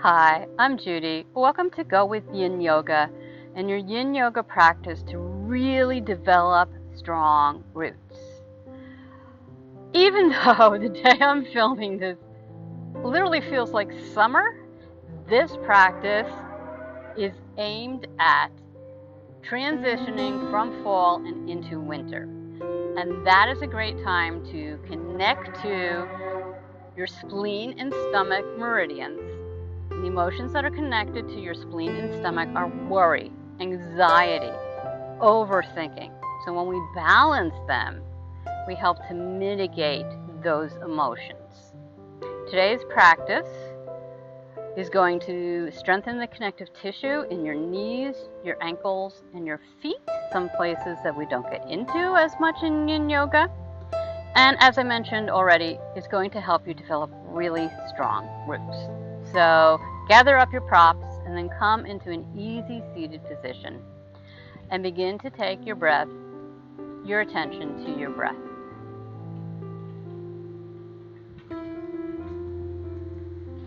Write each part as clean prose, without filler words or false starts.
Hi, I'm Judy. Welcome to Go with Yin Yoga and your Yin Yoga practice to really develop strong roots. Even though the day I'm filming this literally feels like summer, this practice is aimed at transitioning from fall and into winter. And that is a great time to connect to your spleen and stomach meridians. The emotions that are connected to your spleen and stomach are worry, anxiety, overthinking. So when we balance them, we help to mitigate those emotions. Today's practice is going to strengthen the connective tissue in your knees, your ankles, and your feet, some places that we don't get into as much in Yin Yoga. And as I mentioned already, it's going to help you develop really strong roots. So gather up your props and then come into an easy seated position and begin to take your attention to your breath.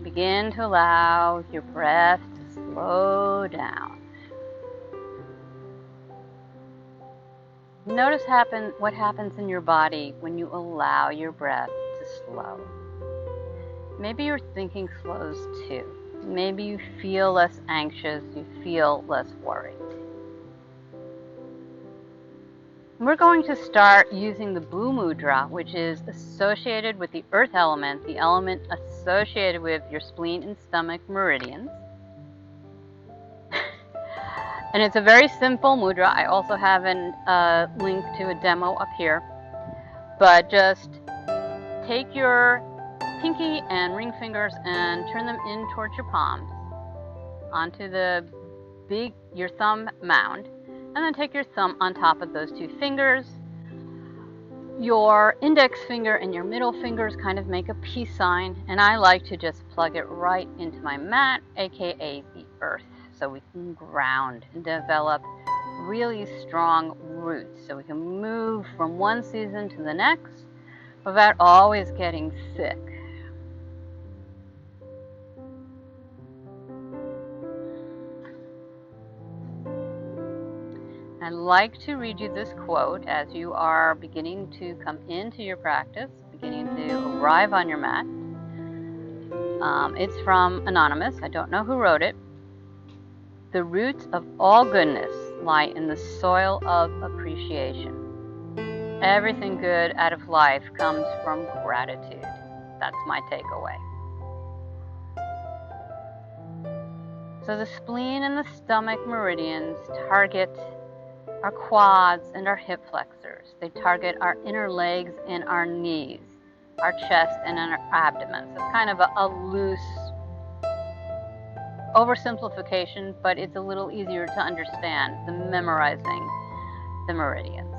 Begin to allow your breath to slow down. Notice what happens in your body when you allow your breath to slow. Maybe your thinking slows too. Maybe you feel less anxious, you feel less worried. We're going to start using the Mudra, which is associated with the earth element, the element associated with your spleen and stomach meridians. And it's a very simple mudra. I also have a link to a demo up here. But just take your pinky and ring fingers and turn them in towards your palms onto your thumb mound, and then take your thumb on top of those two fingers. Your index finger and your middle fingers kind of make a peace sign, and I like to just plug it right into my mat, aka the earth, so we can ground and develop really strong roots, so we can move from one season to the next without always getting sick. I'd like to read you this quote as you are beginning to come into your practice, beginning to arrive on your mat. It's from Anonymous. I don't know who wrote it. The roots of all goodness lie in the soil of appreciation. Everything good out of life comes from gratitude. That's my takeaway. So the spleen and the stomach meridians target our quads and our hip flexors. They target our inner legs and our knees, our chest and our abdomen. So it's kind of a loose oversimplification, but it's a little easier to understand than memorizing the meridians.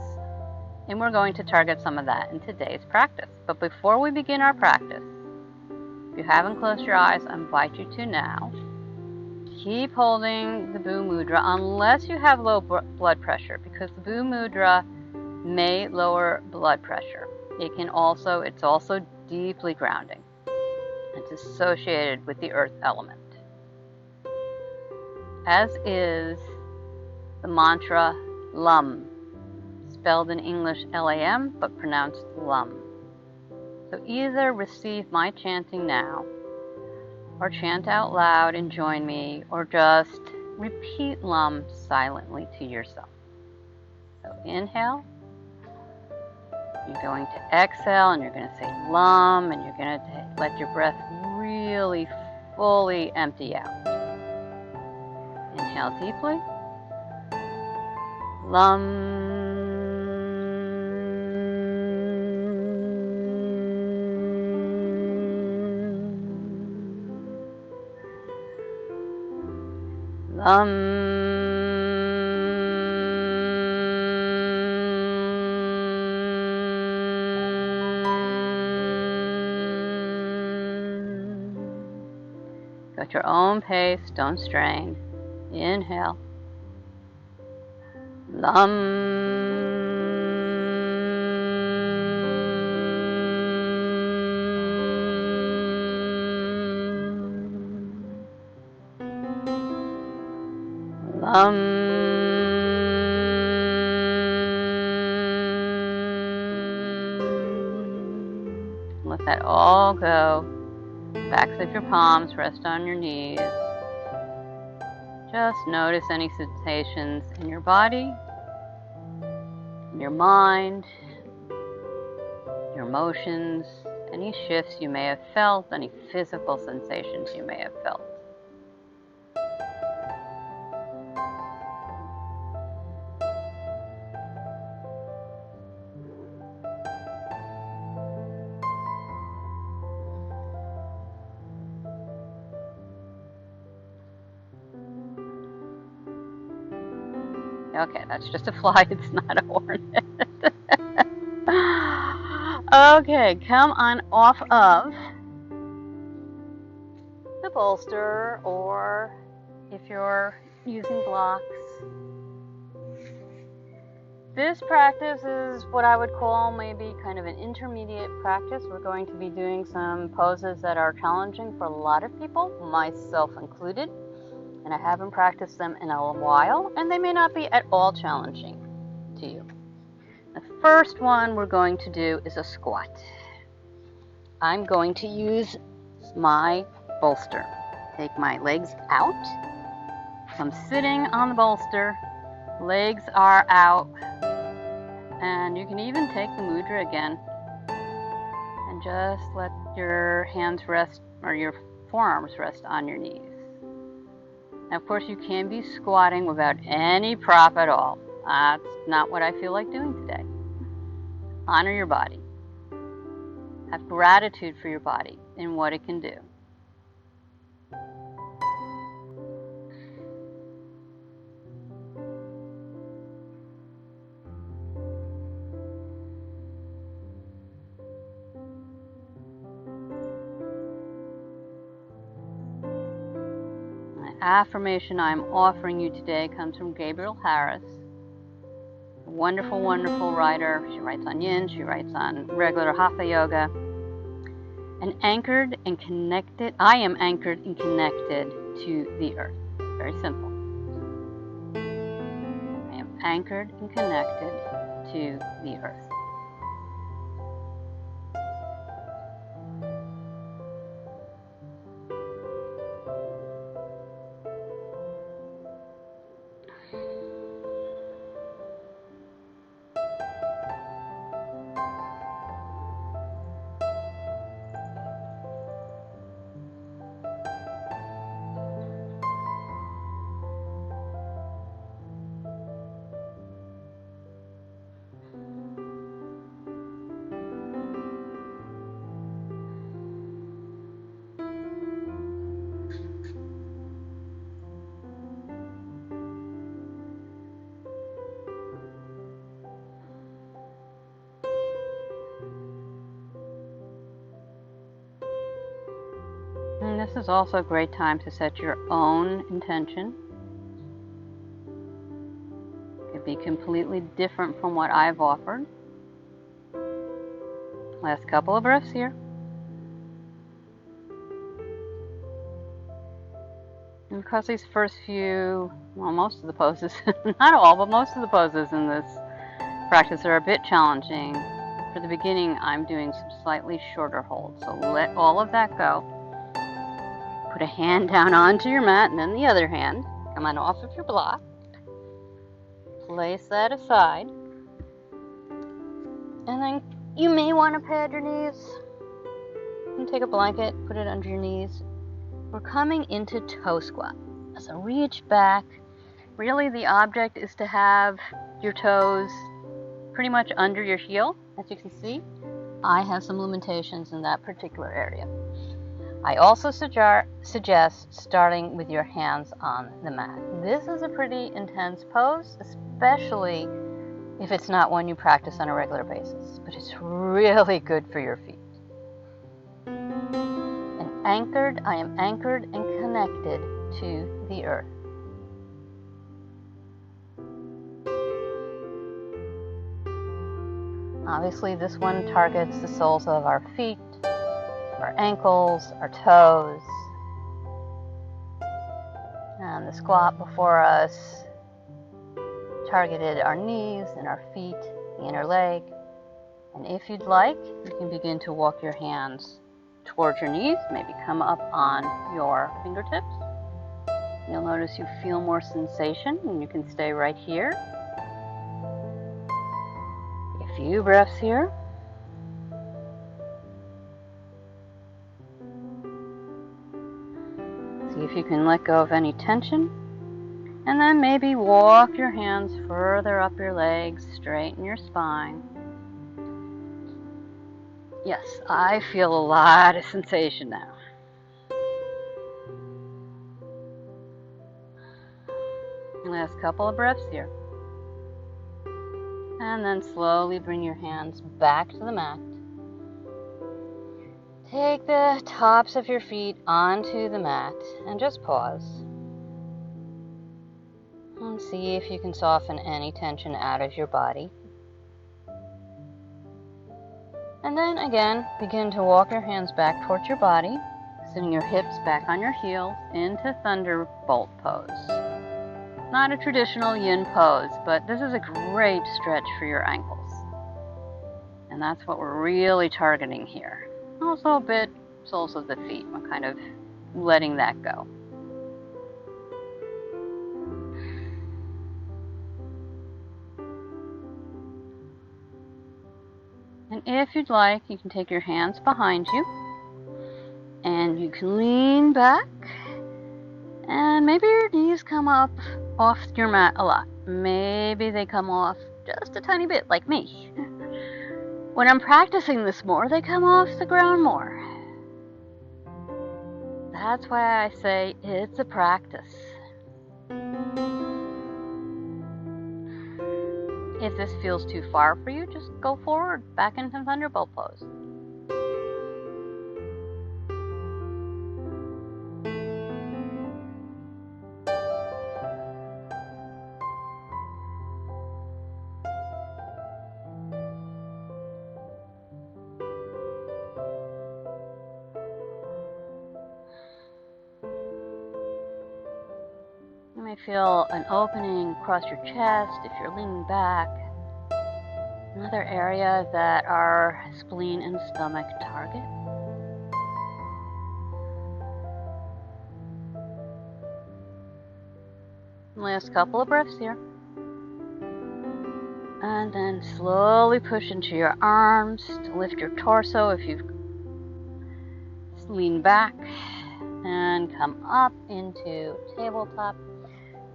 And we're going to target some of that in today's practice. But before we begin our practice, if you haven't closed your eyes, I invite you to now. Keep holding the Mudra unless you have low blood pressure, because the Mudra may lower blood pressure. It's also deeply grounding. It's associated with the earth element, as is the mantra LUM, spelled in English LAM, but pronounced LUM. So either receive my chanting now, or chant out loud and join me, or just repeat LUM silently to yourself. So inhale, you're going to exhale, and you're going to say LUM, and you're going to let your breath really fully empty out. Inhale deeply, LUM. Go at your own pace, don't strain. Inhale. Let that all go. Backs of your palms rest on your knees. Just notice any sensations in your body, in your mind, your emotions, any shifts you may have felt, any physical sensations you may have felt. Okay, that's just a fly, it's not a hornet. Okay, come on off of the bolster, or if you're using blocks. This practice is what I would call maybe kind of an intermediate practice. We're going to be doing some poses that are challenging for a lot of people, myself included. And I haven't practiced them in a while, and they may not be at all challenging to you. The first one we're going to do is a squat. I'm going to use my bolster. Take my legs out. I'm sitting on the bolster. Legs are out. And you can even take the mudra again. And just let your hands rest, or your forearms rest on your knees. Now, of course, you can be squatting without any prop at all. That's not what I feel like doing today. Honor your body. Have gratitude for your body and what it can do. Affirmation I'm offering you today comes from Gabrielle Harris, a wonderful, wonderful writer. She writes on Yin, she writes on regular Hatha Yoga. And anchored and connected, I am anchored and connected to the earth. Very simple. I am anchored and connected to the earth. And this is also a great time to set your own intention. It could be completely different from what I've offered. Last couple of breaths here. And because these first few, well, most of the poses, not all, but most of the poses in this practice are a bit challenging. For the beginning, I'm doing some slightly shorter holds. So let all of that go. Put a hand down onto your mat, and then the other hand. Come on off of your block. Place that aside. And then you may want to pad your knees. You can take a blanket, put it under your knees. We're coming into toe squat. So reach back. Really, the object is to have your toes pretty much under your heel, as you can see. I have some limitations in that particular area. I also suggest starting with your hands on the mat. This is a pretty intense pose, especially if it's not one you practice on a regular basis, but it's really good for your feet. And I am anchored and connected to the earth. Obviously, this one targets the soles of our feet, our ankles, our toes. And the squat before us targeted our knees and our feet, the inner leg. And if you'd like, you can begin to walk your hands towards your knees, maybe come up on your fingertips. You'll notice you feel more sensation, and you can stay right here. A few breaths here. See if you can let go of any tension. And then maybe walk your hands further up your legs, straighten your spine. Yes, I feel a lot of sensation now. Last couple of breaths here. And then slowly bring your hands back to the mat. Take the tops of your feet onto the mat and just pause. And see if you can soften any tension out of your body. And then again, begin to walk your hands back towards your body, sitting your hips back on your heels into Thunderbolt pose. Not a traditional Yin pose, but this is a great stretch for your ankles. And that's what we're really targeting here. Also a bit soles of the feet. We're kind of letting that go. And if you'd like, you can take your hands behind you and you can lean back and maybe your knees come up off your mat a lot. Maybe they come off just a tiny bit, like me. When I'm practicing this more, they come off the ground more. That's why I say it's a practice. If this feels too far for you, just go forward, back into Thunderbolt pose. You may feel an opening across your chest if you're leaning back. Another area that our spleen and stomach target. Last couple of breaths here. And then slowly push into your arms to lift your torso if you've leaned back. And come up into tabletop.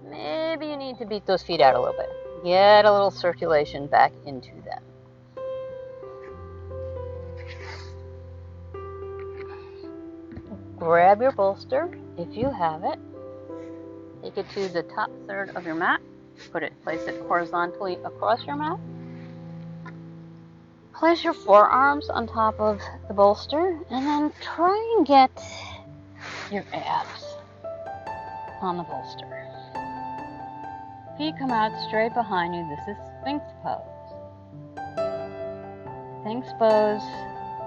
Maybe you need to beat those feet out a little bit. Get a little circulation back into them. Grab your bolster if you have it. Take it to the top third of your mat. Place it horizontally across your mat. Place your forearms on top of the bolster and then try and get your abs on the bolster. Feet come out straight behind you. This is Sphinx Pose. Sphinx Pose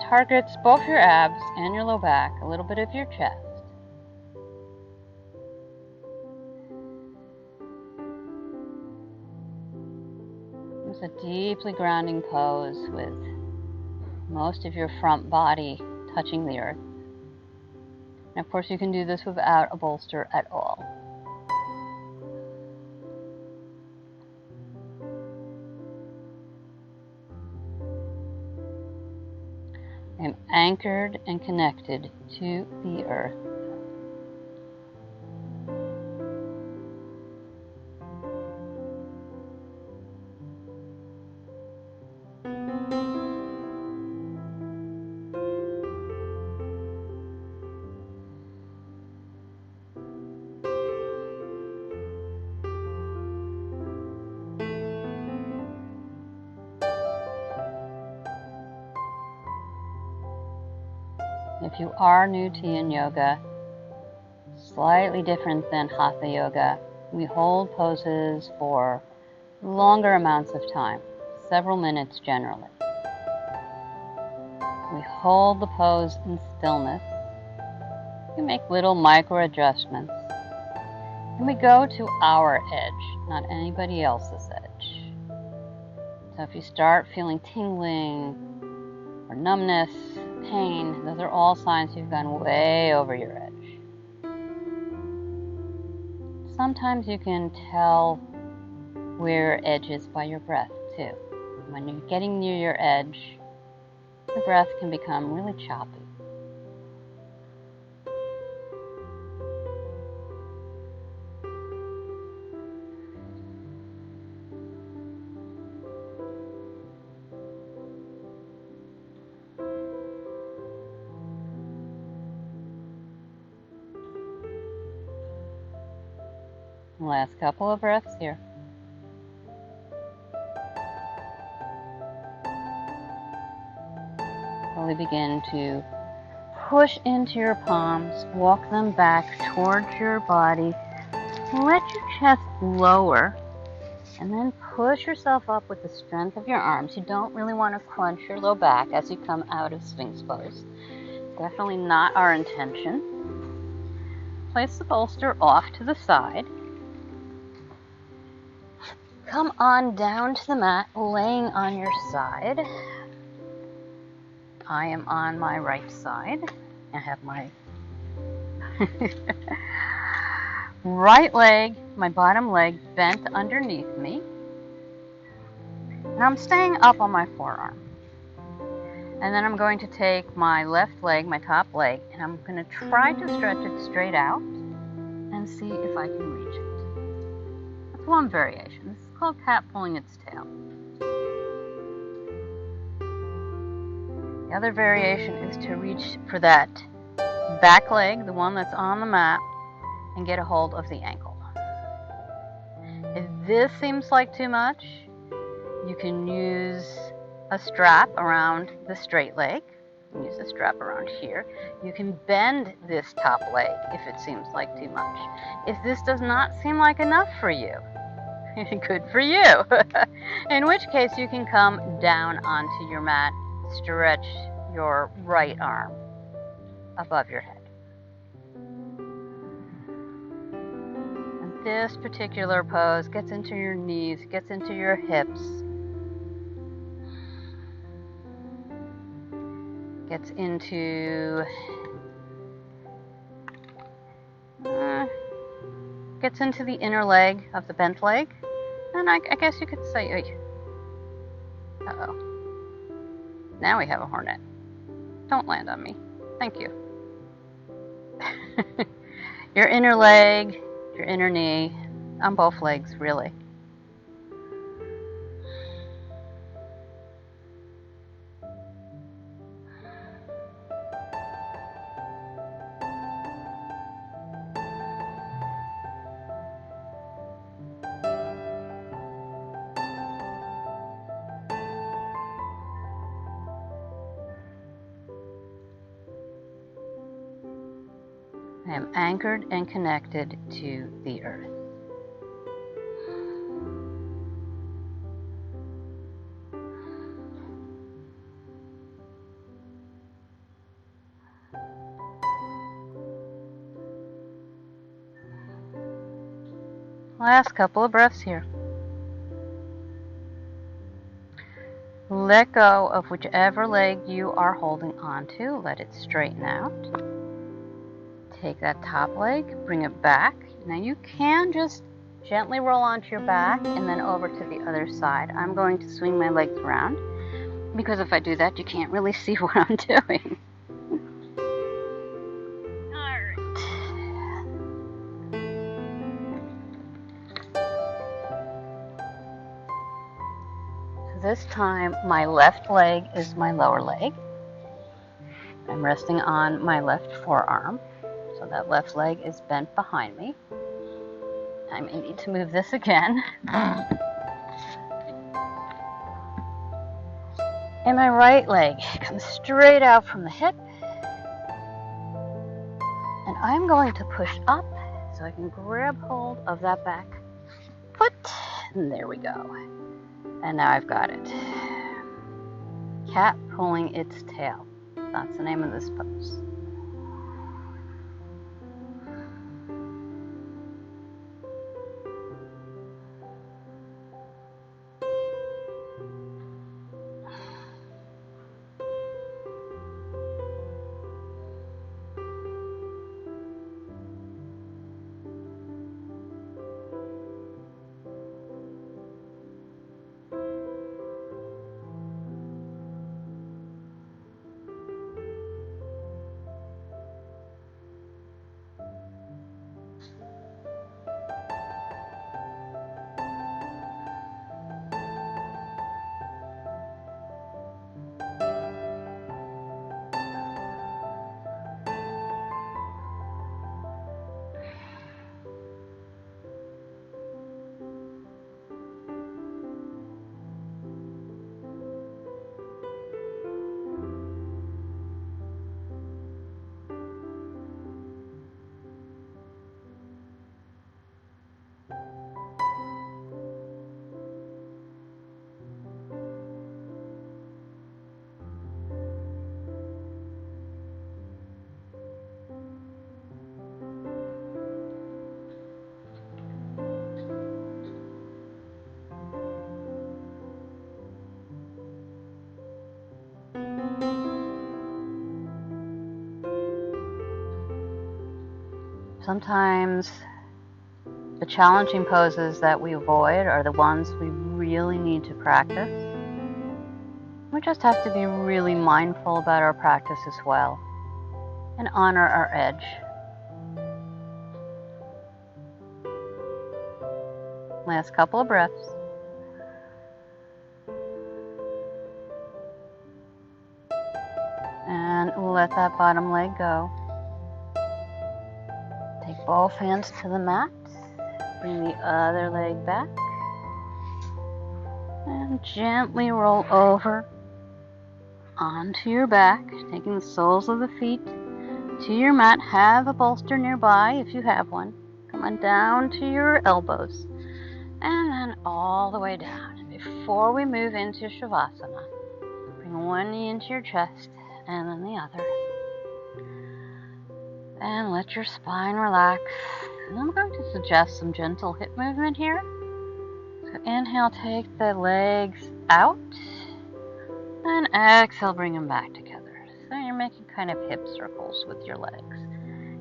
targets both your abs and your low back, a little bit of your chest. It's a deeply grounding pose with most of your front body touching the earth. And of course, you can do this without a bolster at all. I'm anchored and connected to the earth. If you are new to Yin Yoga, slightly different than Hatha Yoga, we hold poses for longer amounts of time, several minutes generally. We hold the pose in stillness. You make little micro adjustments. And we go to our edge, not anybody else's edge. So if you start feeling tingling or numbness, pain, those are all signs you've gone way over your edge. Sometimes you can tell where your edge is by your breath too. When you're getting near your edge, your breath can become really choppy. Last couple of breaths here. Slowly begin to push into your palms, walk them back towards your body. Let your chest lower, and then push yourself up with the strength of your arms. You don't really want to crunch your low back as you come out of Sphinx Pose. Definitely not our intention. Place the bolster off to the side. Come on down to the mat, laying on your side. I am on my right side. I have my right leg, my bottom leg bent underneath me. And I'm staying up on my forearm. And then I'm going to take my left leg, my top leg, and I'm going to try to stretch it straight out and see if I can reach it. That's one variation. This is called cat pulling its tail. The other variation is to reach for that back leg, the one that's on the mat, and get a hold of the ankle. If this seems like too much, you can use a strap around the straight leg. You can use a strap around here. You can bend this top leg if it seems like too much. If this does not seem like enough for you, good for you. In which case you can come down onto your mat, stretch your right arm above your head. And this particular pose gets into your knees, gets into your hips, gets into the inner leg of the bent leg. And I guess you could say, uh-oh. Now we have a hornet. Don't land on me. Thank you. Your inner leg, your inner knee, on both legs, really. I am anchored and connected to the earth. Last couple of breaths here. Let go of whichever leg you are holding onto. Let it straighten out. Take that top leg, bring it back. Now you can just gently roll onto your back and then over to the other side. I'm going to swing my legs around because if I do that, you can't really see what I'm doing. All right. So this time, my left leg is my lower leg. I'm resting on my left forearm. So that left leg is bent behind me. I may need to move this again. And my right leg comes straight out from the hip. And I'm going to push up so I can grab hold of that back foot. And there we go. And now I've got it. Cat pulling its tail. That's the name of this pose. Sometimes the challenging poses that we avoid are the ones we really need to practice. We just have to be really mindful about our practice as well and honor our edge. Last couple of breaths. And let that bottom leg go. Take both hands to the mat. Bring the other leg back. And gently roll over onto your back, taking the soles of the feet to your mat. Have a bolster nearby if you have one. Come on down to your elbows. And then all the way down. And before we move into Savasana, bring one knee into your chest and then the other. And let your spine relax. And I'm going to suggest some gentle hip movement here. So inhale, take the legs out. And exhale, bring them back together. So you're making kind of hip circles with your legs.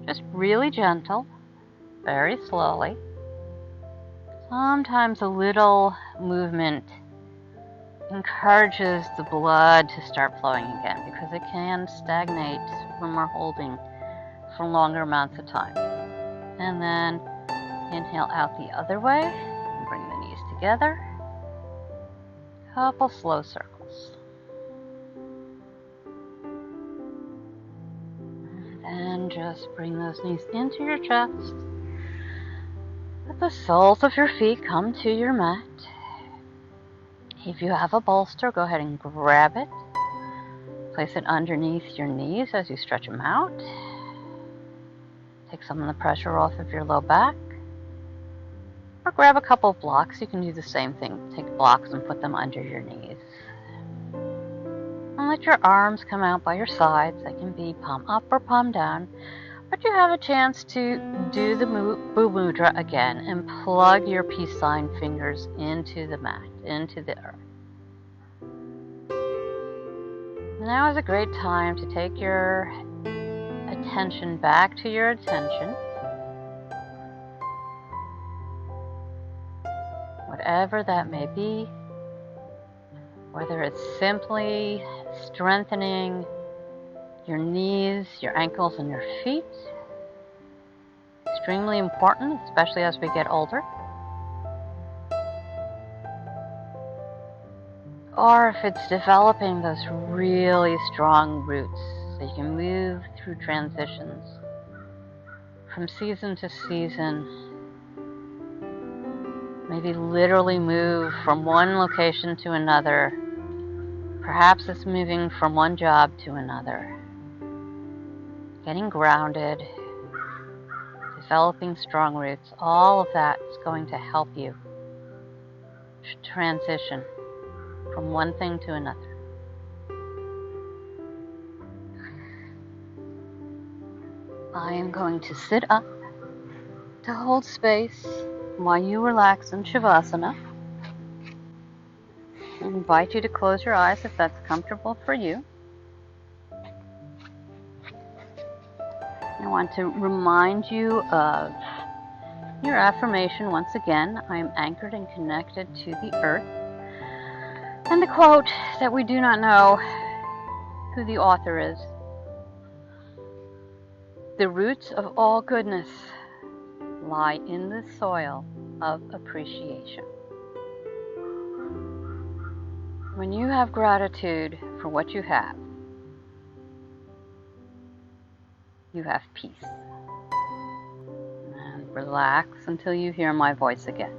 Just really gentle, very slowly. Sometimes a little movement encourages the blood to start flowing again because it can stagnate when we're holding for longer amounts of time. And then inhale out the other way and bring the knees together. Couple slow circles. And then just bring those knees into your chest. Let the soles of your feet come to your mat. If you have a bolster, go ahead and grab it. Place it underneath your knees as you stretch them out. Take some of the pressure off of your low back. Or grab a couple of blocks. You can do the same thing. Take blocks and put them under your knees. And let your arms come out by your sides. They can be palm up or palm down. But you have a chance to do the Mudra again and plug your peace sign fingers into the mat, into the earth. Now is a great time to take your attention back to your attention. Whatever that may be, whether it's simply strengthening your knees, your ankles, and your feet. Extremely important, especially as we get older. Or if it's developing those really strong roots so you can move through transitions from season to season. Maybe literally move from one location to another. Perhaps it's moving from one job to another. Getting grounded, developing strong roots, all of that is going to help you transition from one thing to another. I am going to sit up to hold space while you relax in Savasana. I invite you to close your eyes if that's comfortable for you. I want to remind you of your affirmation once again. I am anchored and connected to the earth. And the quote that we do not know who the author is. The roots of all goodness lie in the soil of appreciation. When you have gratitude for what you have peace. And relax until you hear my voice again.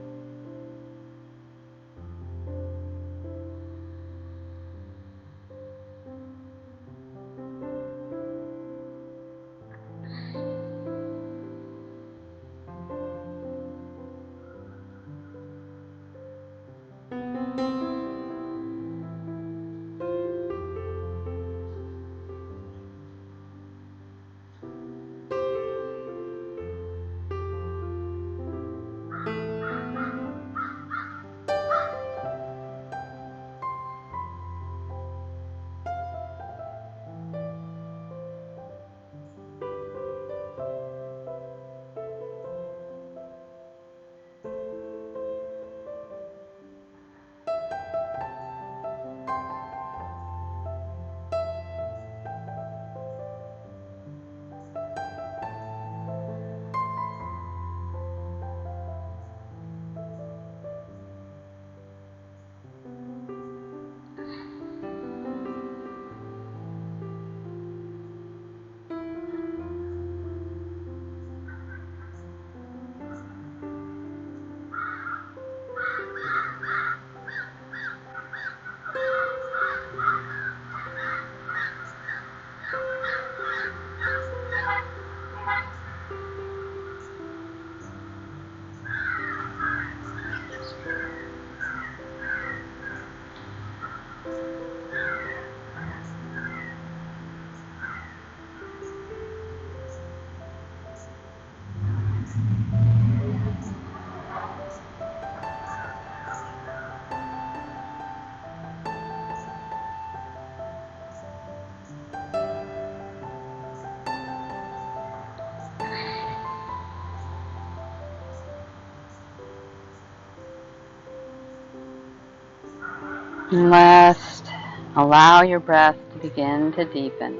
And last, allow your breath to begin to deepen.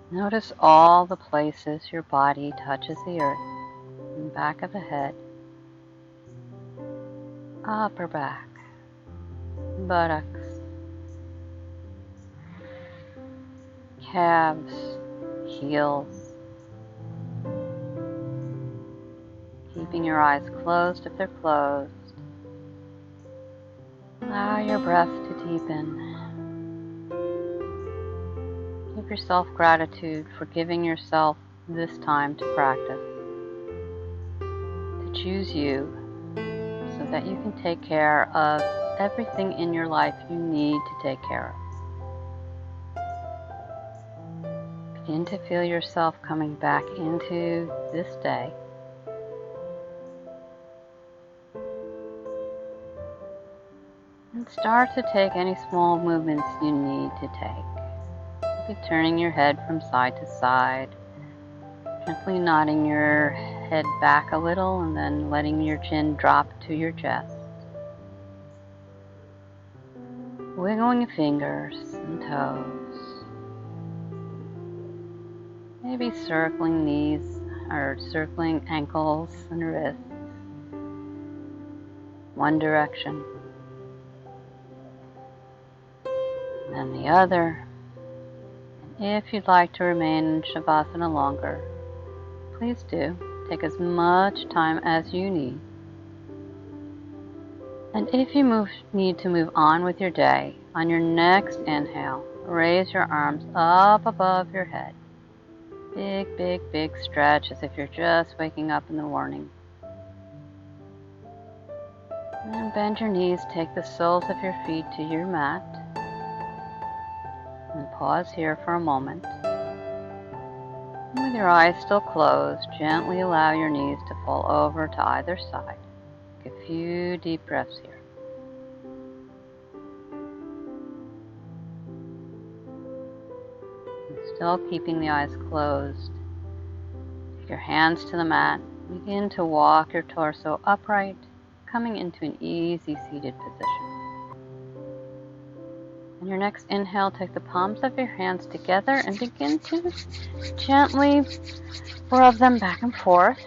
Notice all the places your body touches the earth. In the back of the head, upper back, buttocks, calves, heels. Keeping your eyes closed if they're closed. Allow your breath to deepen. Give yourself gratitude for giving yourself this time to practice. To choose you so that you can take care of everything in your life you need to take care of. Begin to feel yourself coming back into this day. And start to take any small movements you need to take. Maybe turning your head from side to side, gently nodding your head back a little and then letting your chin drop to your chest. Wiggling your fingers and toes. Maybe circling knees or circling ankles and wrists. One direction. And the other. And if you'd like to remain in Savasana longer, please do. Take as much time as you need. And if you need to move on with your day, on your next inhale, raise your arms up above your head. Big, big, big stretch as if you're just waking up in the morning. And then bend your knees, take the soles of your feet to your mat. And pause here for a moment. And with your eyes still closed, gently allow your knees to fall over to either side. Take a few deep breaths here. And still keeping the eyes closed. Take your hands to the mat. Begin to walk your torso upright, coming into an easy seated position. On your next inhale, take the palms of your hands together and begin to gently rub them back and forth,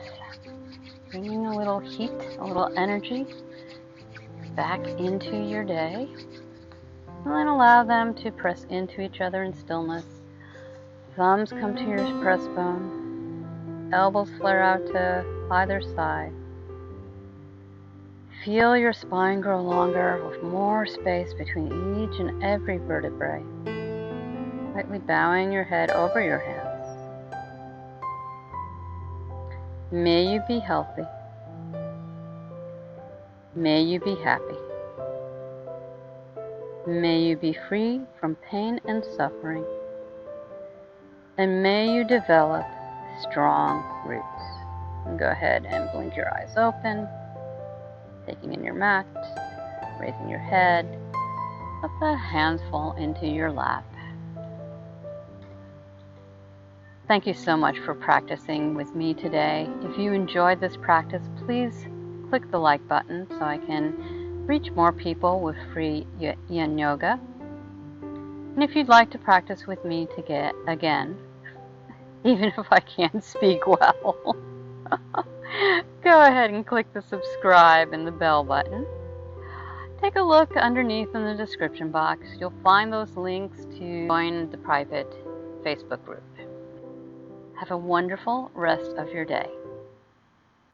bringing a little heat, a little energy back into your day. And then allow them to press into each other in stillness. Thumbs come to your breastbone, elbows flare out to either side. Feel your spine grow longer with more space between each and every vertebrae. Lightly bowing your head over your hands. May you be healthy. May you be happy. May you be free from pain and suffering. And may you develop strong roots. And go ahead and blink your eyes open. Taking in your mat, raising your head, let the hands fall into your lap. Thank you so much for practicing with me today. If you enjoyed this practice, please click the like button so I can reach more people with free Yin Yoga. And if you'd like to practice with me again, even if I can't speak well, go ahead and click the subscribe and the bell button. Take a look underneath in the description box. You'll find those links to join the private Facebook group. Have a wonderful rest of your day.